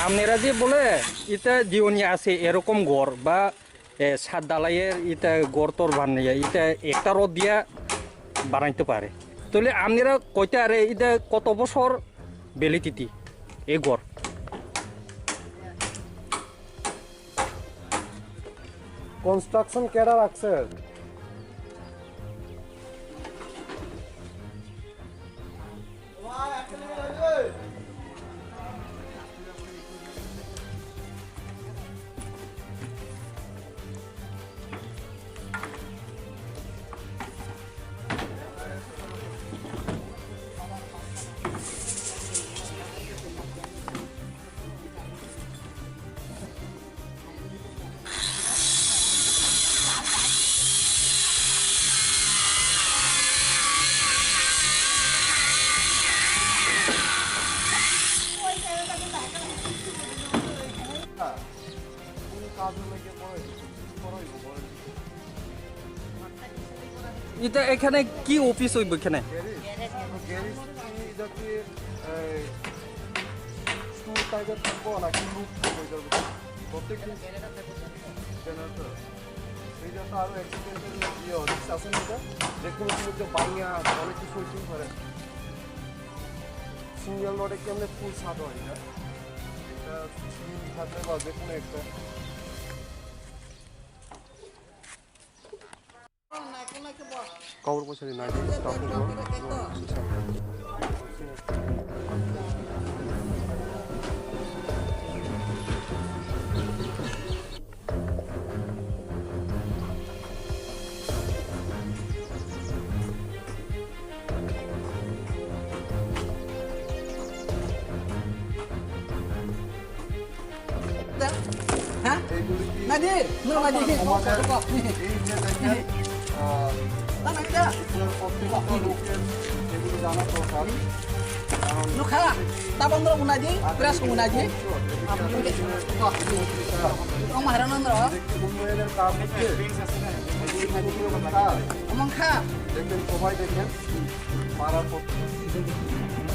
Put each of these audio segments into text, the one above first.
আপনারা যে বলে এটা জীবনী আছে এরকম ঘর বা ছাদ ডালাইয়ের এটা গড় তোর বানিয়ে এটা একটা রোদ দিয়া বানাইতে পারে তাহলে আপনারা কইতে আরে এটা কত বছর ভ্যালিডিটি এই গড় কনস্ট্রাকশন কেডা রাখছে এটা এখানে কি অফিস হইব এখানে সিঙ্গেল রোডে কেমনে ফুল ছাদ হয় না এটা থাকলে বা যে কোনো একটা কবর পছন্দ না এইগুলি কি Nadir, nur Nadir. আমাদের এই যে দেখেন এগুলোর প্রত্যেকটা লোকের এগুলো জানা দরকার কারণ Lu khala. Ta bondro munaji, press munaji. Om mahran andro. উন্নয়নের কাজ হচ্ছে Omong kha. দেখেন সবাই দেখেন পাড়ার প্রত্যেক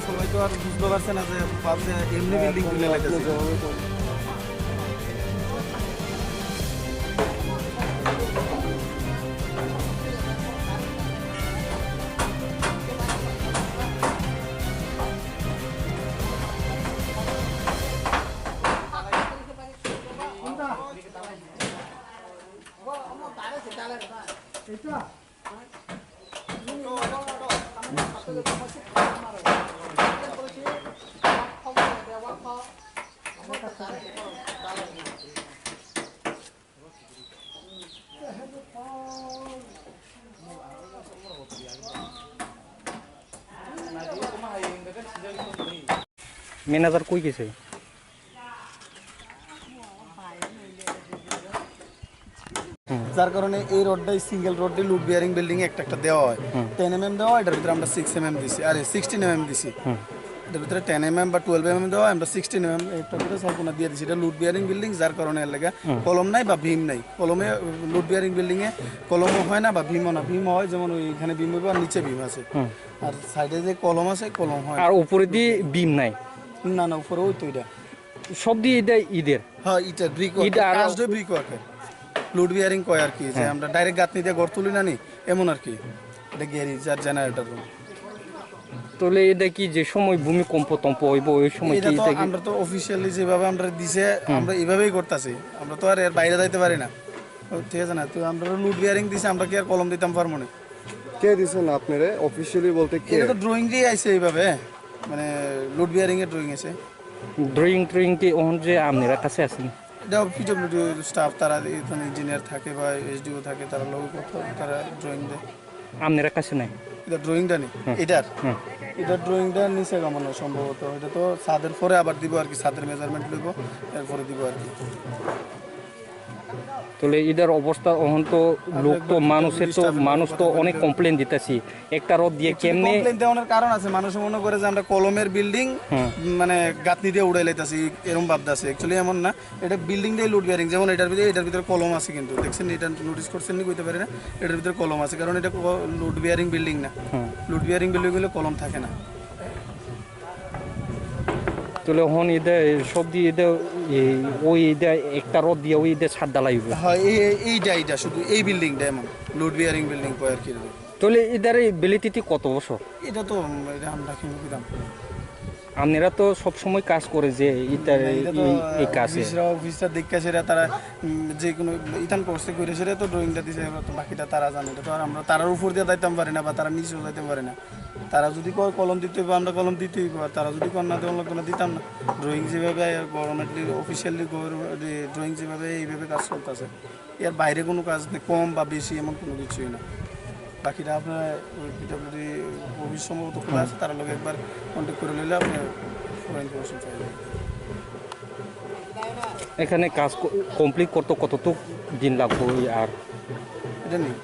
সবাই তো আর বুঝতে পারছে না যে ভাবছে এমনি বিল্ডিং তুলে লাগতেছে ম্যানেজার কই গেছে? যার কারণে এই রোডটাই সিঙ্গেল রোডে লুট বিয়ারিং বিল্ডিং একটা একটা দেওয়া হয় 10 mm দেওয়া এটার ভিতরে আমরা 6 mm দিছি আরে 16 mm দিছি এটার ভিতরে 10 mm বা 12 mm দেওয়া আমরা 16 mm একটা ভিতরে সম্পূর্ণ দিয়ে দিছি এটা লুট বিয়ারিং বিল্ডিং যার কারণে এর লাগা কলম নাই বা ভীম নাই কলমে লুট বিয়ারিং বিল্ডিং এ কলমও হয় না বা ভীমও না ভীম হয় যেমন ওইখানে ভীম হবে আর নিচে ভীম আছে আর সাইডে যে কলম আছে কলম হয় আর উপরে দিয়ে বিম নাই, না না উপরে ওই তো এটা সব দিয়ে ঈদের। হ্যাঁ এটা ব্রিক এটা আর- কাজটা ব্রিক ওয়ার্কের লুট বিয়ারিং কয় আর কি যে আমরা ডাইরেক্ট গাঁথনি দিয়ে ঘর তুলি না নি এমন আর কি এটা গ্যারেজ আর জেনারেটর রুম তাহলে এটা কি যে সময় ভূমিকম্প টম্প হইব ওই সময় এটা কি তো এটা কি- আমরা তো অফিসিয়ালি যেভাবে আমরা দিছে আমরা এইভাবেই করতেছি আমরা তো আর এর বাইরে যাইতে পারি না ও, ঠিক আছে না তো আমরা লুট বিয়ারিং দিছে আমরা কি আর কলম দিতাম পারবো না কে দিছেন আপনারে অফিসিয়ালি বলতে কে এটা তো ড্রয়িং দিয়ে আইছে এইভাবে মানে লুট বিয়ারিং এর ড্রয়িং আছে ড্রয়িং কি ওহন যে আপনারা কাছে আছেন? এটা পিডব্লিউডি স্টাফ তারা এখানে ইঞ্জিনিয়ার থাকে বা এসডিও থাকে তারা লোক তারা ড্রয়িং দেয় আপনারা কাছে নাই? এটা ড্রয়িংটা নেই এটার এটা ড্রয়িংটা নিচে কামানো সম্ভবত এটা তো ছাদের পরে আবার দিব আর কি ছাদের মেজারমেন্ট লইব এরপরে দিব আর কি তাহলে এদের অবস্থা ওহন তো লোক তো মানুষ তো অনেক কমপ্লেন দিতেছি একটা রোদ দিয়ে কেমনে কমপ্লেইন দেওয়ার কারণ আছে মানুষ মনে করে যে আমরা কলমের বিল্ডিং মানে গাঁথনি দিয়ে উড়াই লাইতাছি এরকম ভাবতেছে অ্যাকচুয়ালি এমন না এটা বিল্ডিং দিয়ে লুট বিয়ারিং যেমন এটার ভিতরে কলম আছে কিন্তু দেখছেন এটা নোটিস করছেন নি কইতে পারি না এটার ভিতরে কলম আছে কারণ এটা লুট বিয়ারিং বিল্ডিং না লুট বিয়ারিং বিল্ডিং গুলো কলম থাকে না তাহলে ওহন এদের সব দিয়ে এদের ওই এদের একটা রোদ দিয়ে ওই এদের ছাদ ডালাইব। হ্যাঁ এইটা শুধু এই বিল্ডিংটা এমন লুট বিয়ারিং বিল্ডিং কয় আর কি তাহলে এদের ভ্যালিডিটি কত বছর? এটা তো এটা আমরা কি দাম আপনারা তো সব সময় কাজ করে যে এই কাজে অফিসটা দেখে সেটা তারা যে কোনো ইতান করছে করে সেটা তো ড্রয়িংটা দিছে তো বাকিটা তারা জানে এটা তো আর আমরা তারার উপর দিয়ে যাইতাম পারি না বা তারা নিচেও যাইতে পারে না তারা যদি কয় কলম দিতে হবে আমরা কলম দিতেই পারি তারা যদি কর না দেওয়া লাগতো না দিতাম না ড্রয়িং যেভাবে গভর্নমেন্টলি অফিসিয়ালি ড্রয়িং যেভাবে এইভাবে কাজ চলতেছে এর বাইরে কোনো কাজ নেই কম বা বেশি এমন কোনো কিছুই না বাকিটা আপনার ওই পিডব্লিউডি অফিস সম্ভবত খোলা আছে তারা লোক একবার কন্ট্যাক্ট করে নিলে আপনি পুরো ইনফরমেশন পাইবেন এখানে কাজ কমপ্লিট করতে কতটুক দিন লাগবে আর এটা নেই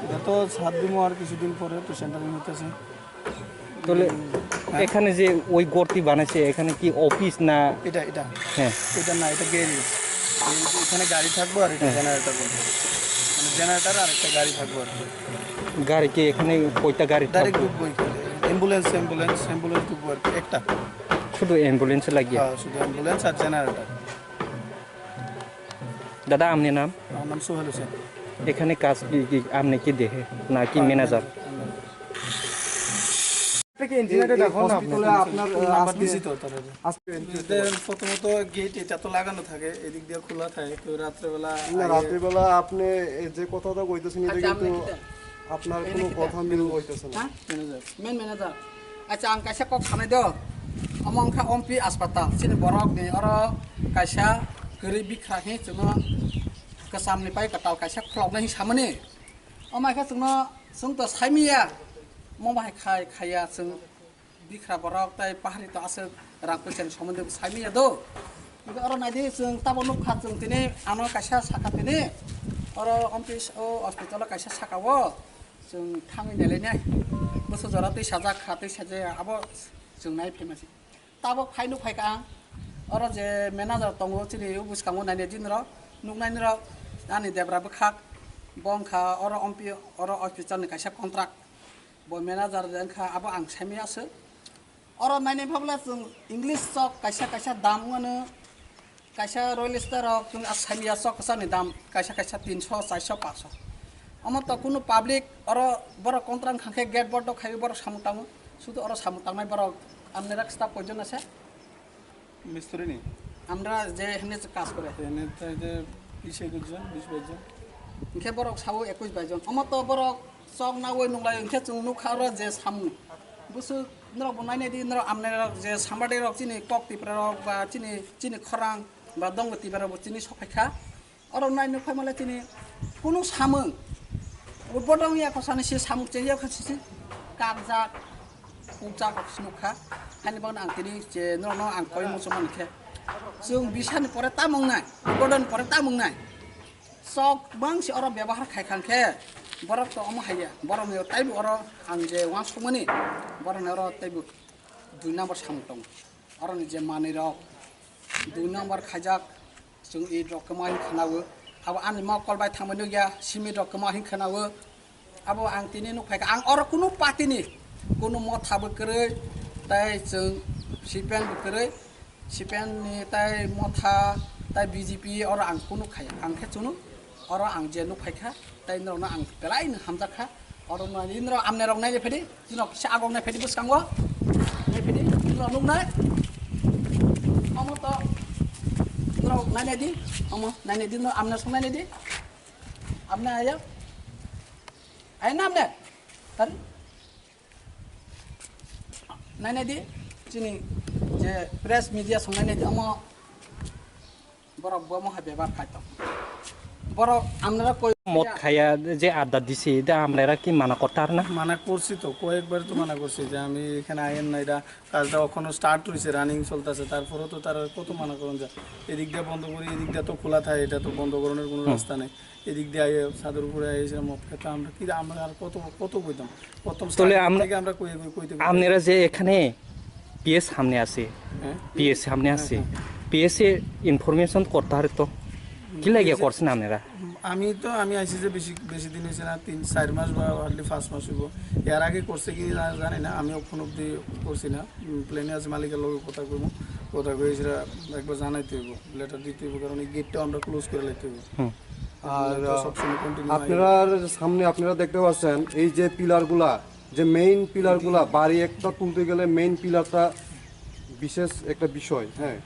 এটা তো 7 দিন আর কিছুদিন পরে তো সেন্টারিং হতেছে তাহলে এখানে যে ওই গর্তি বানাইছে এখানে কি অফিস না? এটা হ্যাঁ এটা না এটা গ্যারেজ এখানে গাড়ি থাকবো আর এটা জেনারেটর মানে জেনারেটর আর একটা গাড়ি থাকবো আর কি গাড়ি কি এখানে কয়টা গাড়ি ডাইরেক্ট থাকবে? ঢুকবো অ্যাম্বুলেন্স ঢুকবো আর কি একটা শুধু অ্যাম্বুলেন্স লাগিয়ে? হ্যাঁ শুধু অ্যাম্বুলেন্স আর জেনারেটর দাদা আপনার নাম? আমার নাম সোহেল হোসেন এখানে কাজ কি আপনি কি দেখে না কি ম্যানেজার? প্রথমত গেট এটা তো লাগানো থাকে এদিক দিয়ে খোলা থাকে তো রাত্রেবেলা রাত্রিবেলা আপনি এই যে কথাটা কইতেছেন এটা কিন্তু আপনার কোনো কথা মিল হইতেছে না। Ha? Manager. Main manager. Acha ang kaisa kok sanai do. Among kha ompi aspatal. Sini borok ni oro kaisa geri bikra he chuma kesam ni pai katal kaisa khlok na hi samani. Amai kha chuma sung to saimia. Mong bai khai khaya sung bikra borok tai pahari to ase rang pechen somonde saimia do. Iku oro nai di sung tabonu kha chung tini ano kaisa saka tini. Oro ompi o hospital kaisa sakawo. जों थाङै नालाय बोसोर जरा दै साजा खादै साजाया आबो जों नाय famous Tabo फाइनो फाइका अर जे मेनेजार दङो चिनि बुसखाङो नायने दिन र नुनायनि र आनि देब्राबो खाक बंखा अर अम्पि अर हस्पिटालनि कायसा कन्ट्राक्ट ब मेनेजार जोंखा आबो आं सामियासो अर नायने भाबला जों इंग्लिश सक कायसा कायसा दामनो कायसा रयेल स्टार जों आसामिया सक कायसानि दाम कायसा कायसा 300 400 500 আমার তো কোনো পাবলিক আর বড় কন্ট্রাক্ট খাঁকে গেট বড় খাই বড় সামুটামো শুধু আর সামুটামাই বড় আপনারা স্টাফ কয়জন আছে মিস্ত্রি নেই আমরা যে এখানে কাজ করে এনে তাই যে 20 জন 20 জন ইনকে বড় সাবো 21 22 জন আমার তো বড় চক না ওই নংলাই ইনকে जों নুখার যে সামু বুসু নর বনাইনে দি নর আপনারা যে সামবাদে রক চিনি ককটিপ্রা রক বা চিনি চিনি খরাং বা দংগতি বারা চিনি সফাইখা আর নাইনো ফাইমালে চিনি কোনো সামু Bodong ya kosan si samuk ceria kasih karja puncak nuka hani bang ang tini je no ang koi musuman ke जों bisan pore tamong nai bodon pore tamong nai sok bang si orang ব্যবহার খাইখানকে borok to omo haya borok ne taibu oro ang je wan sumani borok ne oro taibu 2 number samuk dong oro ni je mani rok 2 number khajak जों e rok kemai khanawo abo ani ma kolbai thamano ya simi rok kema hin khanawo abo ang tini nu phai ang or kuno patini kuno mo thabu kere tai जों sipen kere sipen ni tai mo tha tai bjp or ang kuno khai ang khe chunu or ang je nu phai kha tai no na ang pelai na hamja kha or na ni no amne rok nai le phedi no sa agong nai phedi buskangwa nai phedi no nu nai amo to no nai di amo nai di no amne song nai di amne aya ai nam ne tar nai di chini je press media song nai di amo borok bomo ha bebar khaito borok amnara koi মদ খাইয়া যে আড্ডা দিছে এটা আমরা কি মানা করতার না মানা করছি তো কয়েকবার তো মানা করছি যে আমি এখানে আইন না এটা কাজটা এখনো স্টার্ট হয়েছে রানিং চলতেছে তারপরেও তো তারা কত মানা করুন যা এদিক দিয়ে বন্ধ করি এদিক দিয়ে তো খোলা থাকে এটা তো বন্ধ করানোর কোনো রাস্তা নেই এদিক দিয়ে আইয়ে ছাদের উপরে আইসে মদ খেতে আমরা কি আমরা আর কত কত কইতাম প্রথম তাহলে থেকে আমরা কইতে আপনারা যে এখানে পিএস সামনে আছে হ্যাঁ পিএস সামনে আছে পিএস এর ইনফরমেশন করতে পারে তো কি লাগিয়ে করছেন আপনারা আমি আইসি যে বেশি দিন হয়েছে না 3-4 মাস বা হার্ডলি 5 মাস হইব এর আগে করছে কি জানি না আমি ওখানে অব্দি করছি না প্লেনে আছে মালিকের লগে কথা কইব কথা কই সেটা একবার জানাইতে হইব লেটার দিতে হইব কারণ এই গেটটা আমরা ক্লোজ করে লাইতে হইব আর আপনারা সামনে আপনারা দেখতে পাচ্ছেন এই যে পিলারগুলা যে মেইন পিলারগুলা বাড়ি একটা তুলতে গেলে মেইন পিলারটা বিশেষ একটা বিষয় হ্যাঁ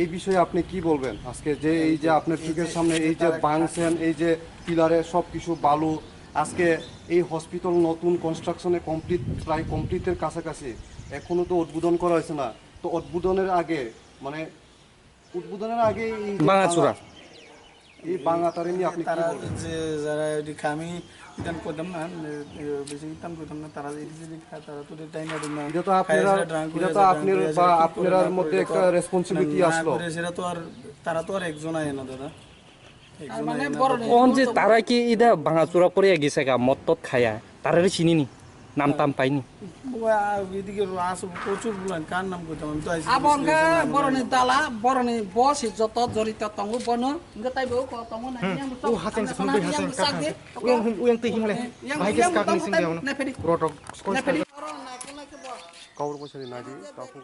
এই বিষয়ে আপনি কি বলবেন আজকে যে এই যে আপনার চোখের সামনে এই যে ভাঙছেন এই যে পিলারে সব কিছু বালু আজকে এই হসপিটাল নতুন কনস্ট্রাকশনে প্রায় কমপ্লিটের কাছাকাছি এখনো তো উদ্বোধন করা হয়েছে না তো উদ্বোধনের আগে এই ভাঙাচোরা এই বাঙাতারে নিয়ে আপনি কি তারা বলবেন যে যারা এদিকে আমি ইতান করতাম না বেশি ইতান করতাম না তারা এদিকে খায় তারা তো টাইম না দিন না এটা তো আপনার বা আপনার মধ্যে একটা রেসপন্সিবিলিটি আসলো সেটা তো আর তারা তো আর একজন আয় না দাদা মানে বড় কোন যে তারা কি এটা ভাঙাচোরা করে গেছে গা মদ টদ খায়া তারা চিনিনি নাম টাম পাইনি এদিকে আসো প্রচুর বলেন কার নাম করতাম আমি তো আইসি abangga boroni dala boroni bos jot jorita tongu bono nga tai bo ko tongu na yang buto hasen sepenuhnya hasen kakak uyang tihim leh baik sekali sing dia na pedi rotok na pedi orang na ko na ke bo কাউর পয়সা নাই দি তখন